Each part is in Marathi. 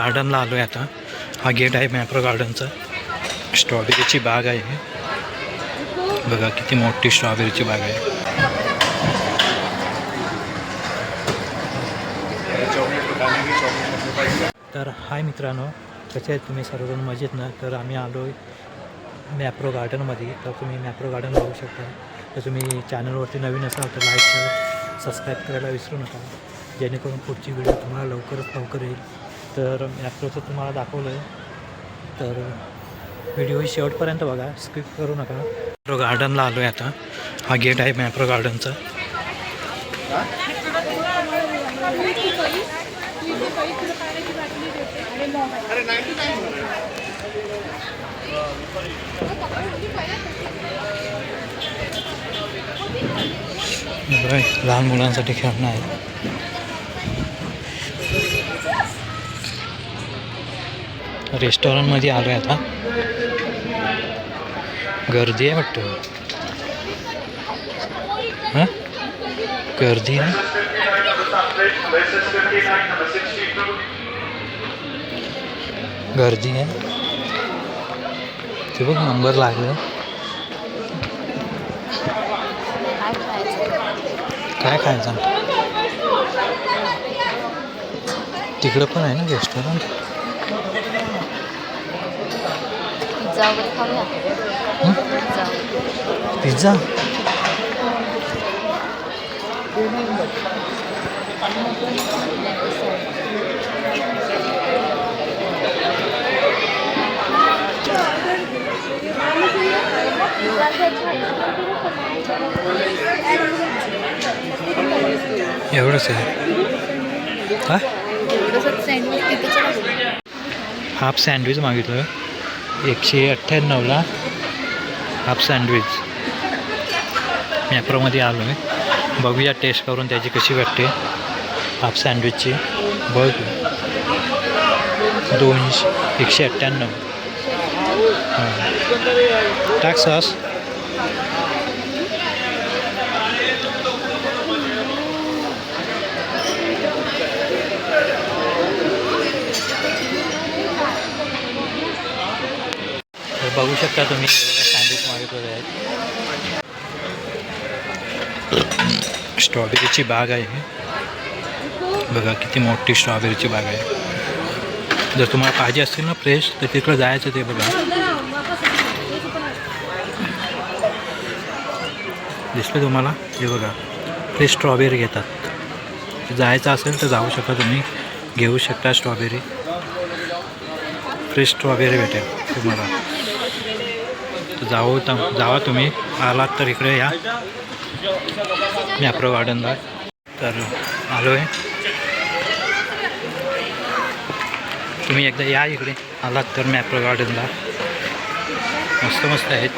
गार्डनला आलो आहे आता. हा गेट आहे मॅप्रो गार्डनचा. स्ट्रॉबेरीची बाग आहे. बघा किती मोठी स्ट्रॉबेरीची बाग आहे. तर हाय मित्रांनो, कसे आहेत तुम्ही सर्वजण मजेत ना? तर आम्ही आलो आहे मॅप्रो गार्डनमध्ये. तर तुम्ही मॅप्रो गार्डन बघू शकता. तर तुम्ही चॅनलवरती नवीन असाल तर लाईक शेअर सबस्क्राईब करायला विसरू नका, जेणेकरून पुढची व्हिडिओ तुम्हाला लवकर येईल. तर मॅप्रोचं तुम्हाला दाखवलं आहे, तर व्हिडिओ शेवटपर्यंत बघा, स्किप करू नका. मॅप्रो गार्डनला आलो आहे आता. हा गेट आहे मॅप्रो गार्डनचा. लहान मुलांसाठी खेळणं आहे. रेस्टॉरंटमध्ये आलो आहे आता. गर्दी आहे वाटतं. हां, गर्दी आहे. गर्दी आहे. ते बघ नंबर लागले. काय खायचं? तिकडं पण आहे ना रेस्टॉरंट. पिझ्झा. एवढंच आहे का? हाफ सँडविच मागितलं 198ला हाफ सँडविच. मॅप्रोमध्ये आलो आहे. बघूया टेस्ट करून त्याची कशी वाटते हाफ सँडविचची. बघ 198. हां, टाक सॉस. बघू शकता तुम्ही सँडविच मागितलेले आहेत. स्ट्रॉबेरीची बाग आहे. बघा किती मोठी स्ट्रॉबेरीची बाग आहे. जर तुम्हाला पाहिजे असतील ना फ्रेश, तर तिकडं जायचं. ते बघा दिसलं तुम्हाला? हे बघा फ्रेश स्ट्रॉबेरी घेतात. जायचं असेल तर जाऊ शकता तुम्ही, घेऊ शकता स्ट्रॉबेरी. फ्रेश स्ट्रॉबेरी भेटेल तुम्हाला. जावा तुम्ही आलात तर इकडे या मॅप्रो गार्डनला. तर आलो आहे. तुम्ही एकदा या इकडे आलात तर मॅप्रो गार्डनला. मस्त आहेत.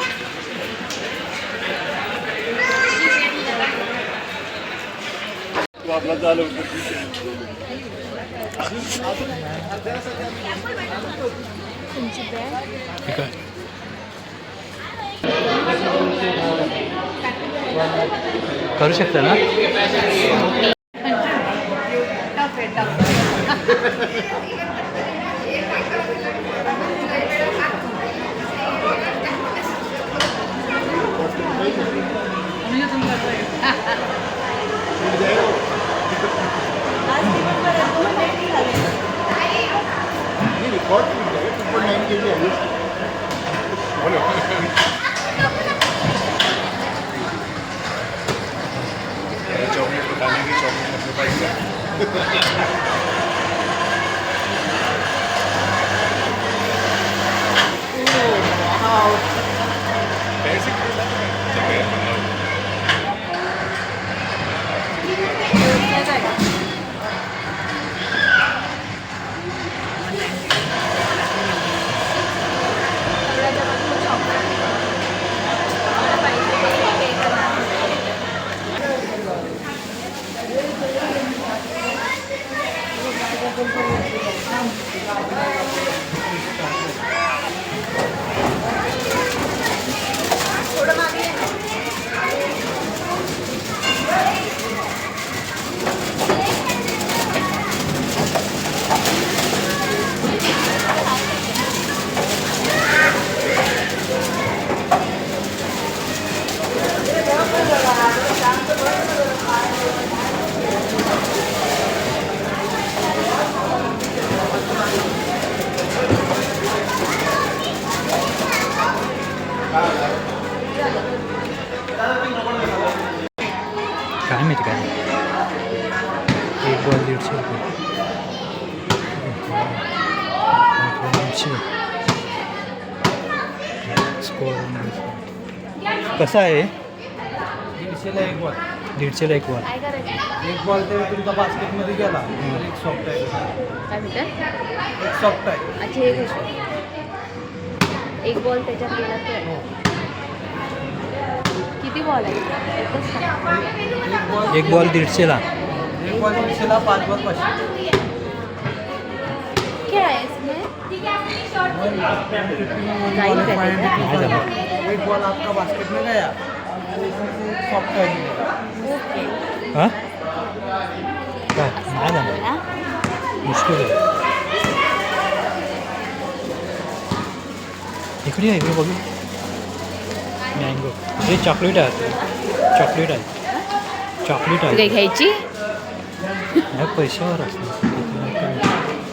ठीक आहे. करू शकता ना? काय माहिती काय एक बॉल 150 रुपये. स्कोर कसा आहे? 150ला एक बॉल. 150ला एक बॉल. काय करायचं? एक बॉल तरी तुमचा बास्केटमध्ये गेला तर एक सॉफ्ट आहे. काय म्हणतात? एक सॉफ्ट आहे. अच्छा एक गोष्ट. एक बॉल त्याच्यात गेला तर किती बॉल आहे? एकच का? एक बॉल 150ला. एक बॉल 150ला 5 बॉल 500. क्या है इसमें? बॉल करने का? 500 झालं. एक बॉल आपका बास्केट में गया सॉफ्ट है. ओके. हां काय नाही झालं ना? मुश्किल आहे. इकडे आहे, इकडे बघू. मँगो हे चॉकलेट आहे. चॉकलेट आहे. चॉकलेट तू आहे. काही घ्यायची? नाही पैशावर असतं.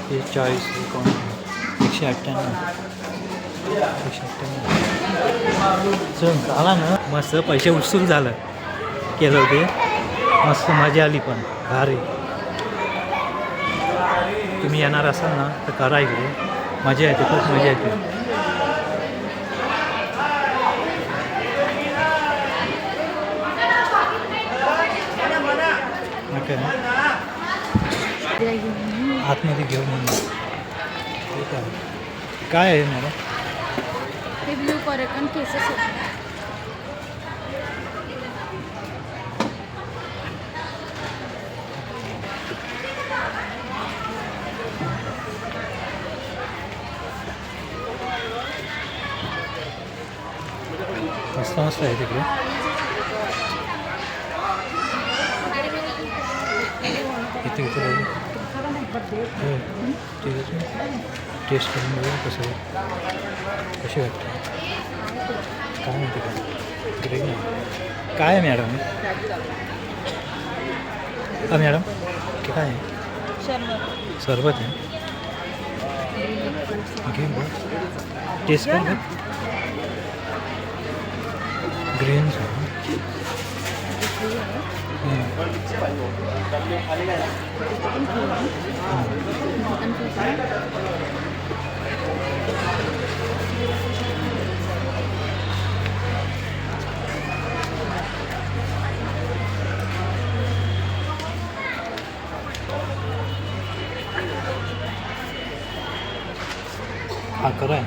हे 40 198. चल झाला ना मस्त पैसे उचलून झालं केलं होते मस्त मजा आली पण भारी. तुम्ही येणार असाल ना तर करा इकडे मजा येते खूप मजा येते. ओके आतमध्ये घेऊन येईन. ठीक आहे. काय आहे मला हे ब्लू कॉरेकन केसेस होते. मस्त मस्त आहे तिकडे. इथे इथे बघू. हो ठीक आहे. टेस्ट करून बघू कसं कशी वाटते. काय म्हणते काय ग्रेव्ही नाही. काय आहे मॅडम हां मॅडम काय आहे? सरबत आहे. घे बघ टेस्ट कर बघ. ग्रीन हा करा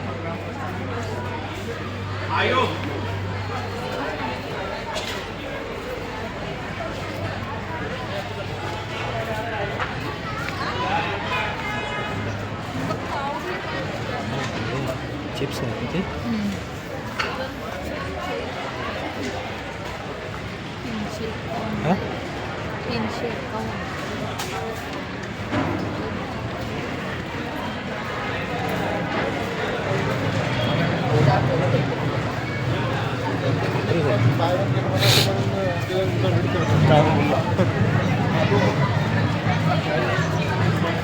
चिप्स आहे तिथे. 351. हां 351.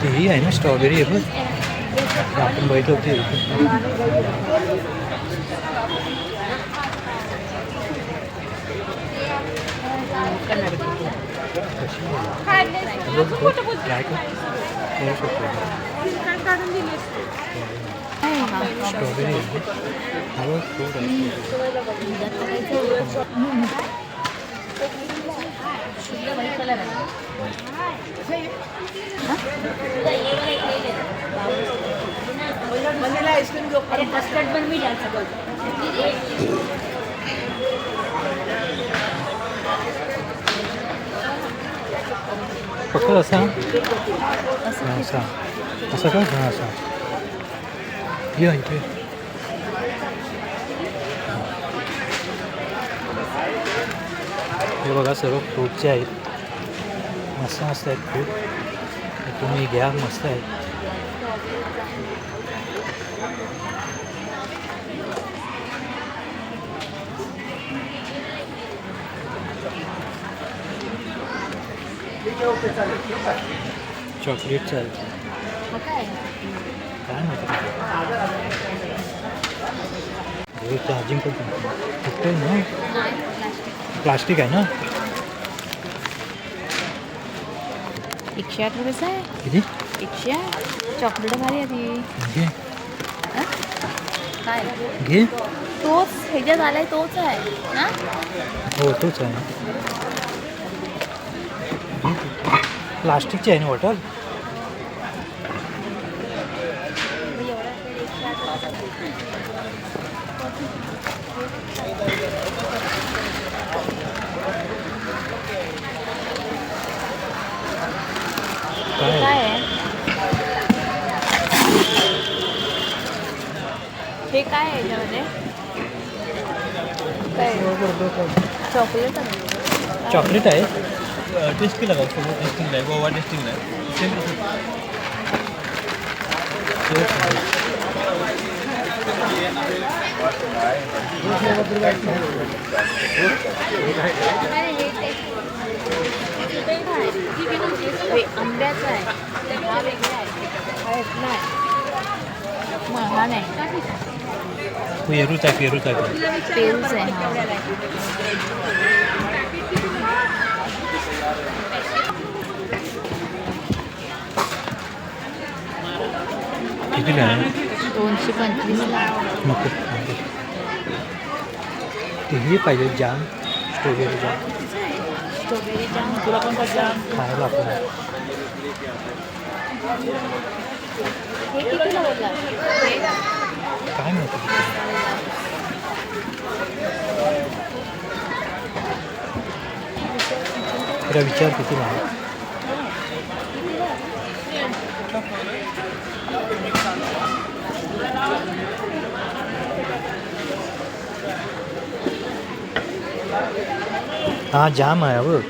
तेही आहे ना स्ट्रॉबेरी आहे बघ. आपण बघितलं होते ट्राय कर करू शकतो. स्ट्रॉबेरी आहे हा बघ फ्रूट आहे. आइसक्रीम के ऊपर कस्टर्ड बन भी डाल सकते हो. फक्त असा असा असं का हां असा या इथे. हे बघा सर्व फ्रूटचे आहेत. मस्त मस्त आहेत फ्रूट. तुम्ही घ्या मस्त आहेत. चॉकलेटचं आहे. काय काय माहिती हे चार्जिंग पण फक्त ना प्लास्टिक. प्लास्टिक आहे ना. 108 आहे. किती 108 चॉकलेट भारी आहे ती. घे हं? काय घे. तोच ह्याच्यात आलाय तोच आहे ना. हो तोच आहे. प्लास्टिकची आहे ना बॉटल. काय काय आहे हे काय आहे याच्यामध्ये काय चॉकलेट आहे. चॉकलेट आहे. टेस्टी लगा उसको, वो टेस्टिंग है, गोवा टेस्टिंग है. सेम आंब्याचा आहे. हा वेगळा आहे. हा इथला आहे. मग हा नाही पेरूच आहे. पेरूच आहे. पेरूच आहे. कितीला आहे. 225ला. नको तेही पाहिजे. जाम स्ट्रॉबेरी जाम स्ट्रॉबेरी जाम. तुला कोणता जाम खायला आपण. हे कितीला बोलला. काय माहिती तुला विचार कितीला आहे. हा जाम आहे बघ.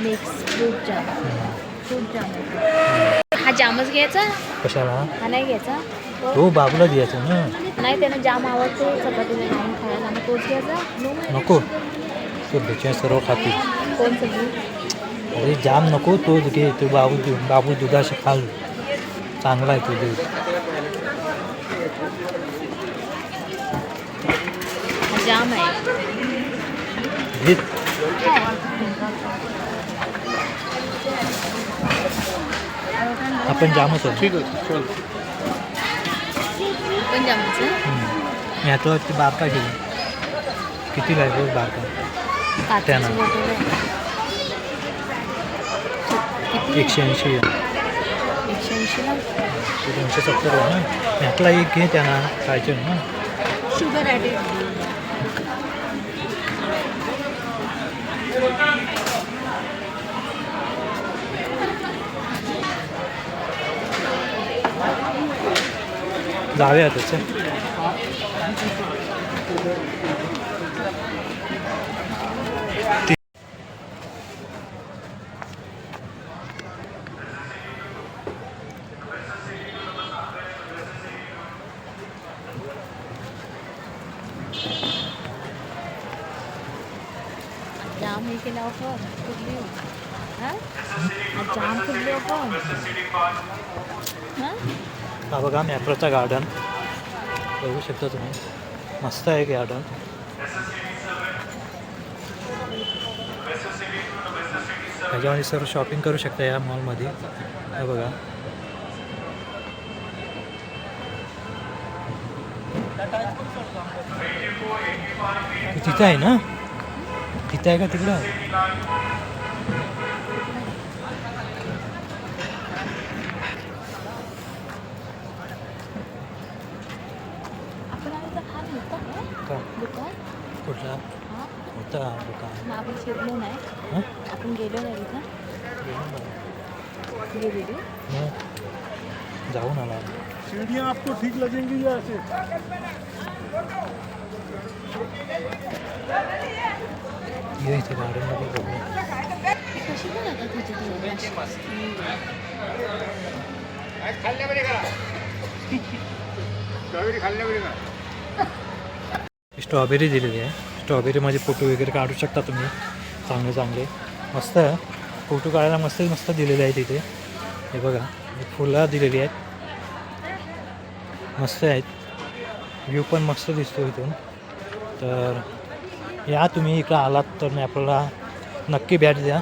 मिक्स फ्रूट जाम. फ्रूट जाम आहे. हा जामच घ्यायचा. कशाला. हा नाही घ्यायचा. तो बाबूला द्यायचं ना. नाही त्यानं जाम आवडतो चपातीला जाऊन खायला. मग तोच घ्यायचा. नको तो त्याच्या सर्व खातील. कोण सगळी अरे जाम नको तोच घे. तो बाबू दुधाशी खाल. चांगला आहे तो दूध. हा जाम आहे. घेत आपण जामच आहे. ठीक है, चल. पण जामचं मी आता ते बारका घेऊ. कितीला आहे रोज बारका. काचेची त्यानं. बॉटल आहे. किती 180 आहे. 180ला. 270 आहे ना. ह्यातला एक घे त्यांना खायचे ना. Sugar added. जाऊया त्याचं. जाम हे केलं आपण कुठली हां जाम कुठली आपण हां. हा बघा मॅप्रोचा गार्डन बघू शकता तुम्ही. मस्त आहे गार्डन. ह्याच्यामध्ये सर्व शॉपिंग करू शकता या मॉलमध्ये. हे बघा तिथं आहे ना. तिथं आहे का तिकडं. आपण आलं तर हा नव्हता का दुकान. कुठला हां होता दुकान. मग आपण शिरलो नाही. हां आपण गेलो नाही तिथं. गेलेली जाऊन आला. सीढ़ियाँ आपको ठीक लगेंगी या ऐसे? ये इथे गार्डनमध्ये बघू. कशी पण आता तुझी स्ट्रॉबेरी दिलेली आहे. स्ट्रॉबेरीमध्ये फोटो वगैरे काढू शकता तुम्ही. चांगले चांगले मस्त आहे. फोटो काढायला मस्त मस्त दिलेले आहे तिथे. हे बघा फुलं दिलेली आहेत. मस्त आहेत. व्ह्यू पण मस्त दिसतो इथून. तर या तुम्ही इकडं आलात तर मी आपल्याला नक्की भेट द्या.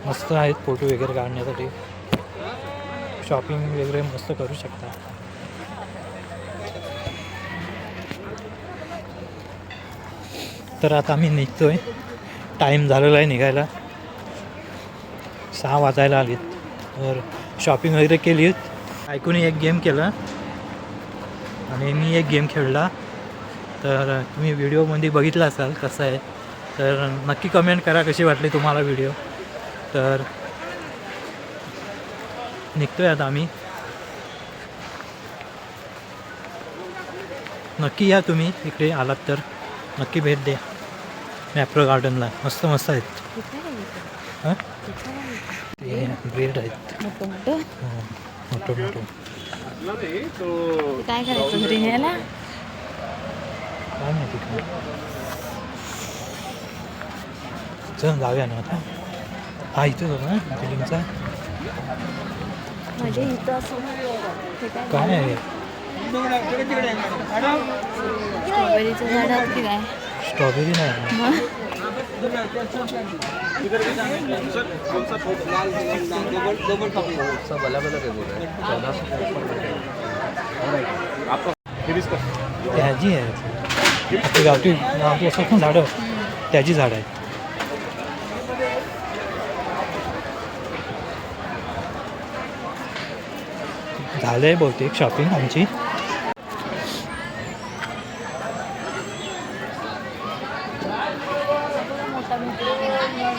मस्त आहेत फोटो वगैरे काढण्यासाठी. शॉपिंग वगैरे मस्त करू शकता. तर आता आम्ही निघतोय. टाईम झालेला आहे निघायला. 6 वाजायला आलीत. तर शॉपिंग वगैरे केली. ऐकून एक गेम केला आणि मी एक गेम खेळला. तर तुम्ही व्हिडिओमध्ये बघितला असाल कसं आहे. तर नक्की कमेंट करा कशी वाटली तुम्हाला व्हिडिओ. तर निघतोय आता आम्ही. नक्की या तुम्ही इकडे आलात तर नक्की भेट द्या मॅप्रो गार्डनला. मस्त मस्त आहेत. हां ते ब्रेड आहेत मोठं मोठं. मोठं मोठं. काय करायचं घरी न्यायला? काय माहिती का. चल जाऊया ना आता. हा इथेच होता ना बिल्डिंगचा. म्हणजे इथं असं हे काय काय आहे स्ट्रॉबेरीचं झाड आहेत की काय? स्ट्रॉबेरी नाही. मग त्याची आहे आपली गावठी गावठी असतात ना झाडं त्याची झाडं आहेत. झालं आहे बहुतेक शॉपिंग आमची.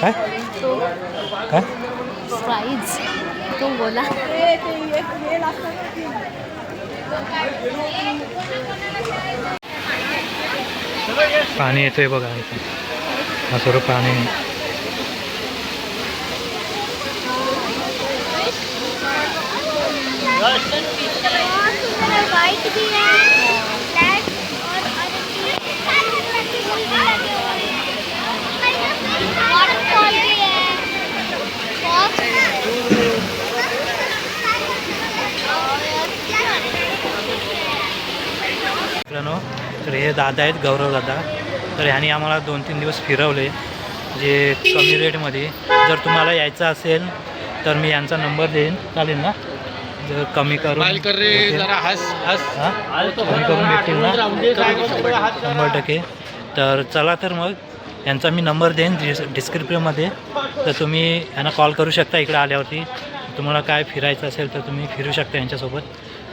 काय तो काय प्राईज तो बोला. पाणी येतोय बघा इथे. हा सर्व पाणी. वाइट भी है, ब्लैक और वाटरफॉल भी है. मित्रांनो तर हे दादा आहेत गौरव दादा. तर ह्यांनी आम्हाला 2-3 दिवस फिरवले जे कमी रेटमध्ये. जर तुम्हाला यायचं असेल तर मी यांचा नंबर देईन चालेल ना. जर कमी करून हां कमी करून भेटतील ना 100%. तर चला तर मग यांचा मी नंबर देईन डिस्क्रिप्शनमध्ये. तर तुम्ही यांना कॉल करू शकता इकडे आल्यावरती. तुम्हाला काय फिरायचं असेल तर तुम्ही फिरू शकता यांच्यासोबत.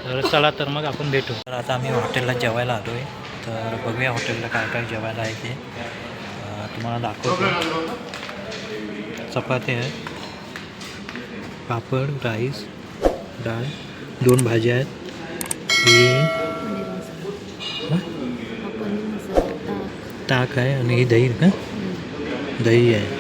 तर चला तर मग आपण भेटू. तर आता आम्ही हॉटेलला जेवायला आलो आहे. तर बघूया हॉटेलला काय काय जेवायला आहे ते तुम्हाला दाखवतो. चपाती आहे, पापड, राईस, डाळ, 2 भाज्या आहेत. ताक आहे आणि दही का दही आहे.